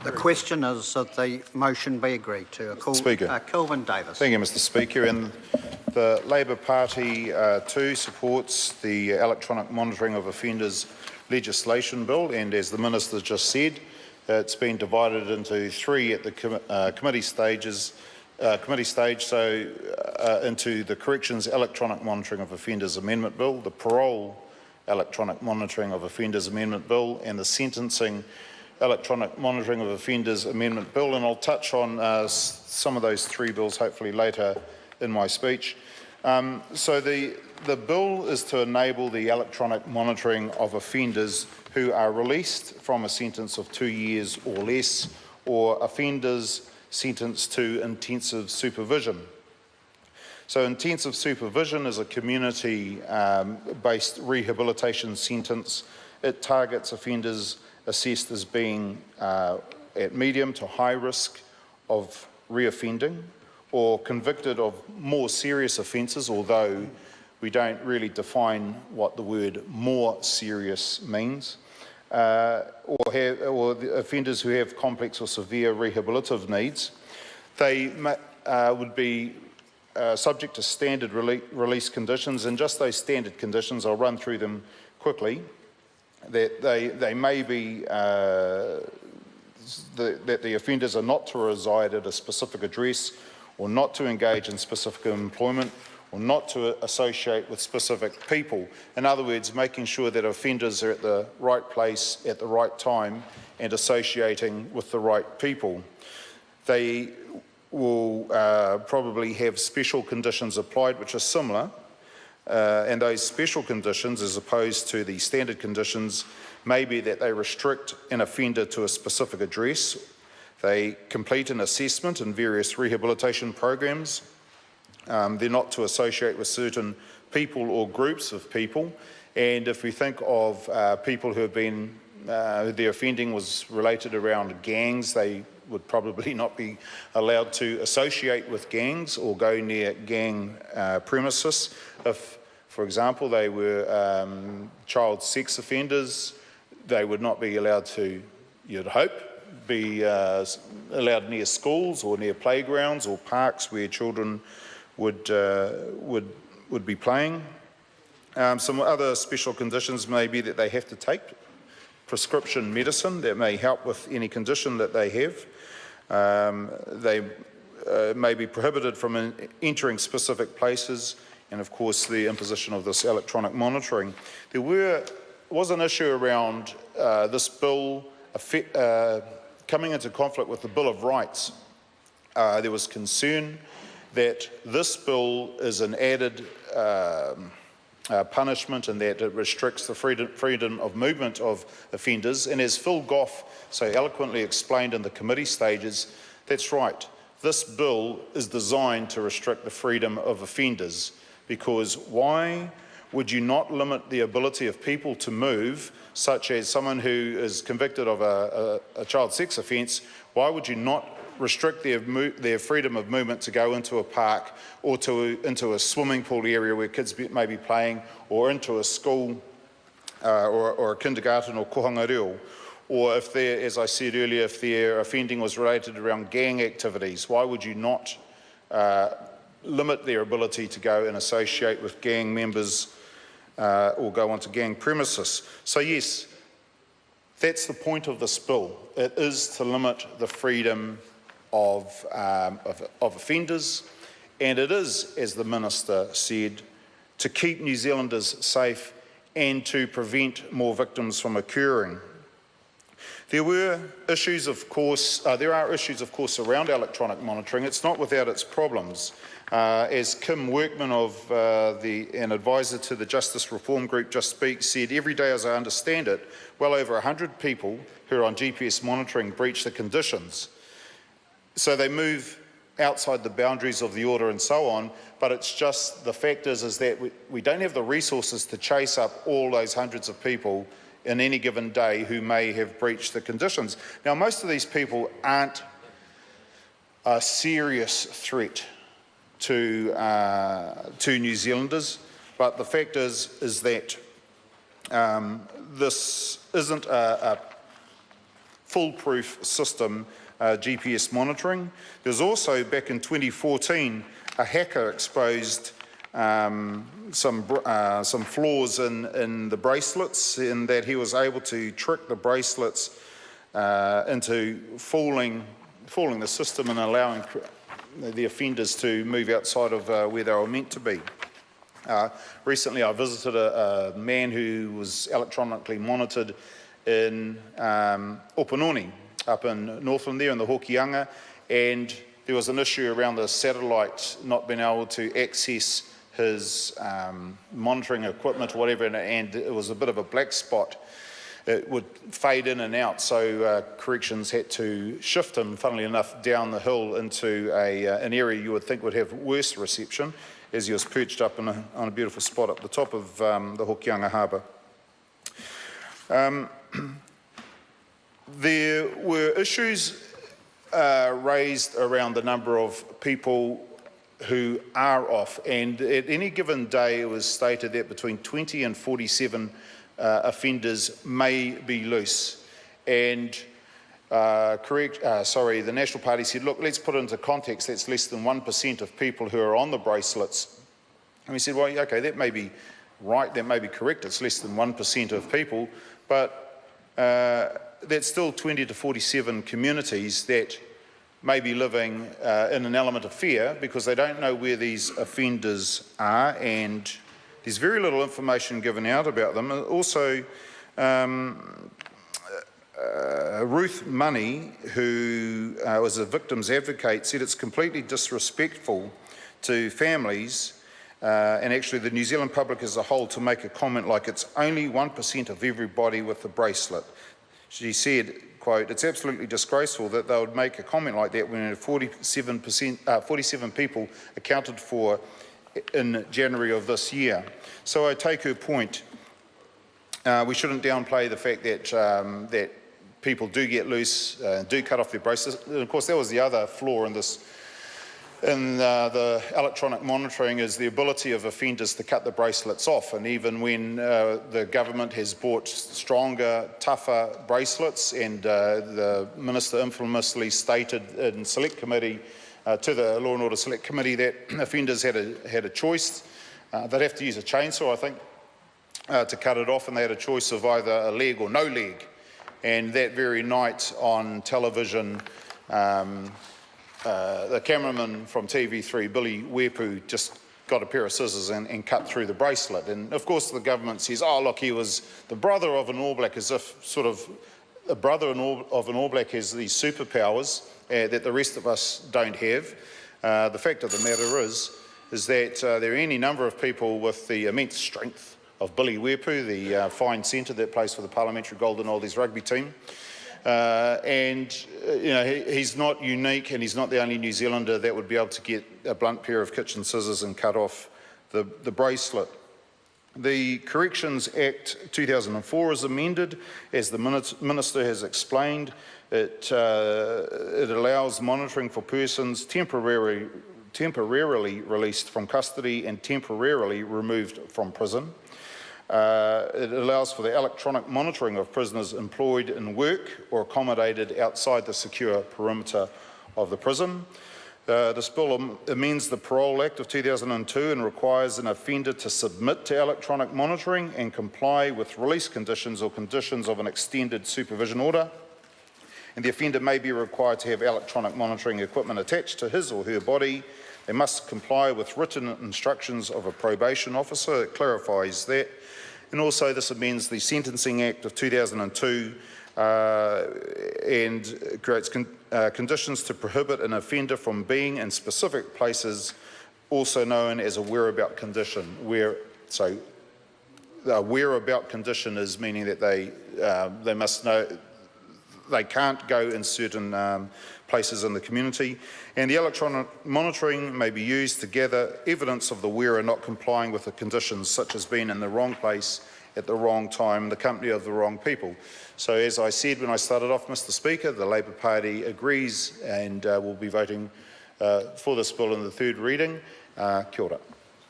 The question is that the motion be agreed to. Speaker. Kelvin Davis. Thank you, Mr Speaker. And the Labour Party too supports the electronic monitoring of offenders legislation bill, and as the Minister just said, it's been divided into three at the committee stage, into the Corrections Electronic Monitoring of Offenders Amendment Bill, the Parole Electronic Monitoring of Offenders Amendment Bill, and the Sentencing Electronic Monitoring of Offenders Amendment Bill. And I'll touch on some of those three bills hopefully later in my speech. So the bill is to enable the electronic monitoring of offenders who are released from a sentence of 2 years or less, or offenders sentenced to intensive supervision. So intensive supervision is a community-based rehabilitation sentence. It targets offenders assessed as being at medium to high risk of reoffending or convicted of more serious offences, although we don't really define what the word more serious means, or the offenders who have complex or severe rehabilitative needs. They would be subject to standard release conditions, and just those standard conditions, I'll run through them quickly, that they may be that the offenders are not to reside at a specific address, or not to engage in specific employment, or not to associate with specific people. In other words, making sure that offenders are at the right place at the right time and associating with the right people. They will probably have special conditions applied which are similar, and those special conditions, as opposed to the standard conditions, may be that they restrict an offender to a specific address, they complete an assessment in various rehabilitation programs, they're not to associate with certain people or groups of people, and if we think of people who have been, their offending was related around gangs, they would probably not be allowed to associate with gangs or go near gang premises. If, for example, they were child sex offenders, they would not be allowed to, you'd hope, be allowed near schools or near playgrounds or parks where children would be playing. Some other special conditions may be that they have to take prescription medicine that may help with any condition that they have. They may be prohibited from entering specific places, and of course the imposition of this electronic monitoring. There was an issue around this bill coming into conflict with the Bill of Rights. There was concern that this bill is an added punishment and that it restricts the freedom of movement of offenders. And as Phil Goff so eloquently explained in the committee stages, that's right. This bill is designed to restrict the freedom of offenders, because why would you not limit the ability of people to move, such as someone who is convicted of a child sex offence? Why would you not restrict their freedom of movement to go into a park or into a swimming pool area where kids may be playing, or into a school or a kindergarten or kohanga reo? Or if they're, as I said earlier, if their offending was related around gang activities, why would you not limit their ability to go and associate with gang members or go onto gang premises? So yes, that's the point of this bill. It is to limit the freedom of offenders, and it is, as the Minister said, to keep New Zealanders safe and to prevent more victims from occurring. There are issues, of course, around electronic monitoring. It's not without its problems. As Kim Workman, an advisor to the Justice Reform Group Just Speak, said, every day as I understand it, well over 100 people who are on GPS monitoring breach the conditions. So they move outside the boundaries of the order and so on, but it's just, the fact is that we don't have the resources to chase up all those hundreds of people in any given day who may have breached the conditions. Now, most of these people aren't a serious threat to New Zealanders, but the fact is that this isn't foolproof system, GPS monitoring. There's also, back in 2014, a hacker exposed some flaws in the bracelets, in that he was able to trick the bracelets into fooling the system and allowing the offenders to move outside of where they were meant to be. Recently I visited a man who was electronically monitored in Opanoni, up in Northland there in the Hokianga, and there was an issue around the satellite not being able to access his monitoring equipment or whatever, and it was a bit of a black spot. It would fade in and out, so corrections had to shift him, funnily enough, down the hill into an area you would think would have worse reception, as he was perched up on a beautiful spot up the top of the Hokianga Harbour. There were issues raised around the number of people who are off, and at any given day it was stated that between 20 and 47 offenders may be loose. And the National Party said, look, let's put it into context, that's less than 1% of people who are on the bracelets. And we said, well, okay, that may be right, that may be correct, it's less than 1% of people, but that's still 20 to 47 communities that may be living in an element of fear because they don't know where these offenders are, and there's very little information given out about them. Also, Ruth Money, who was a victim's advocate, said it's completely disrespectful to families and actually the New Zealand public as a whole to make a comment like it's only 1% of everybody with the bracelet. She said, quote, it's absolutely disgraceful that they would make a comment like that when 47 people accounted for in January of this year. So I take her point. We shouldn't downplay the fact that that people do get loose, do cut off their bracelets. And of course, that was the other flaw in this, in the electronic monitoring, is the ability of offenders to cut the bracelets off. And even when the government has bought stronger, tougher bracelets, and the Minister infamously stated in Select Committee, to the Law and Order Select Committee, that offenders had a choice. They'd have to use a chainsaw, I think, to cut it off, and they had a choice of either a leg or no leg. And that very night on television, the cameraman from TV3, Billy Wepu, just got a pair of scissors and cut through the bracelet. And of course the government says, oh look, he was the brother of an All Black, as if sort of a brother of an All Black has these superpowers that the rest of us don't have. The fact of the matter is that there are any number of people with the immense strength of Billy Wepu, the fine centre that plays for the Parliamentary Golden Oldies rugby team. He's not unique, and he's not the only New Zealander that would be able to get a blunt pair of kitchen scissors and cut off the bracelet. The Corrections Act 2004 is amended, as the Minister has explained. It allows monitoring for persons temporarily released from custody and temporarily removed from prison. It allows for the electronic monitoring of prisoners employed in work or accommodated outside the secure perimeter of the prison. This bill amends the Parole Act of 2002 and requires an offender to submit to electronic monitoring and comply with release conditions or conditions of an extended supervision order. And the offender may be required to have electronic monitoring equipment attached to his or her body. They must comply with written instructions of a probation officer. It clarifies that. And also this amends the Sentencing Act of 2002 and creates conditions to prohibit an offender from being in specific places, also known as a whereabout condition. So the whereabout condition is meaning that they must know they can't go in certain places in the community, and the electronic monitoring may be used to gather evidence of the wearer not complying with the conditions, such as being in the wrong place at the wrong time, the company of the wrong people. So as I said when I started off, Mr. Speaker, the Labour Party agrees and will be voting for this bill in the third reading. Kia ora.